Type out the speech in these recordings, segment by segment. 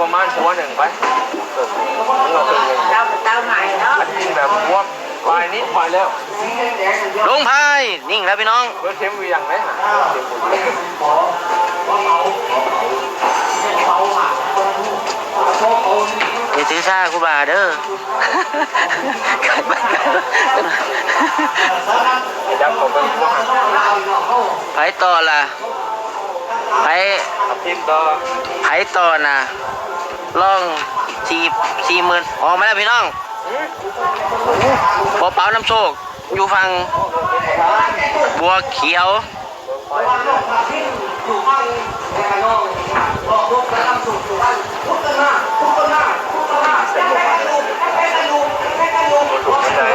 ประมาณหัวหนึ่งไปเต้าใหม่เนาะกินแบบหัวปลายนิดปลายแล้วลงพายนิ่งแล้วพี่น้องเบอร์เข็มวีอย่างไหนฮะอย่าถือซากูบาเด้อจับผมเป็นหัวหันไปต่อล่ะไปไปต่อนะล่อง40,000ออกมาแล้วพี่น้องพอเป๋าน้ำโชคอยู่ฝั่งบัวเขียว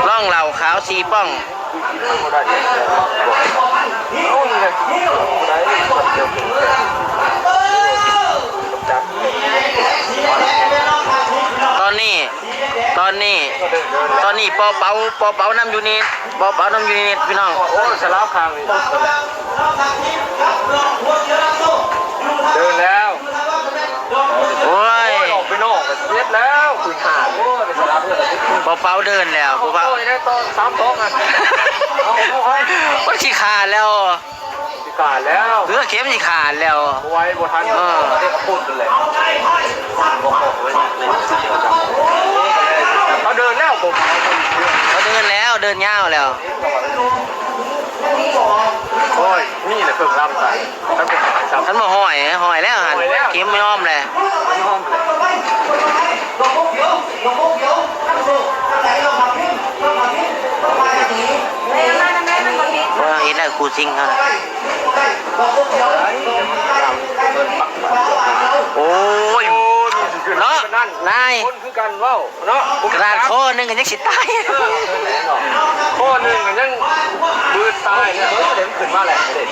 ล่องเหล่าขาวสีป้องตอนนี้ปอเป๋าน้ำยูนิตปอเป๋าน้ำยูนิตพี่น้องโอ้สลับคางเลยเดินแล้วโอ้ยออกไปนอกเสียแล้วคุยขาดโอ้ยสลับเลยปอเป๋าเดินแล้วปอเป๋าโอ้ยได้ตอน3 โต๊ะอ่ะก็ฉีขาดแล้วขาดแล้วเรือเข็มฉีขาดแล้วไว้บนทันเด็กพูดกันเลยเขาเดินแล้วผมเขาเดินแล้วเดินยาวแล้วโอ้ยนี่แหละเพิ่งรำใส่ฉันมาห้อยแล้วหันเข็มไม่อ้อมเลยว่าเห็นได้ครูซิงเขาโอ้ยเนาะนายคนคือกันว่าเนาะกระดาษข้อนึงกันยังสิตายข้อหนึ่งกันยังบืดตายเนี่ยเด็กขึ้นมาแหละเด็ก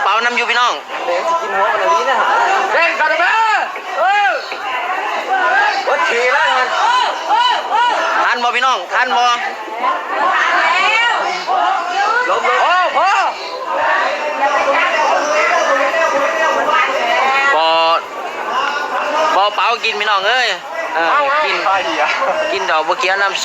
เป๋าน้ำอยู่พี่น้องเด็กจะกินหัวกันนี้นะเล่นกันไหมวัดขี่แล้วมันทันบ่พี่น้องทันบ่ล้มโอ้พ่อบ่เป๋ากินพี่น้องเอ้ยกินดอกบัวเขียวน้ำ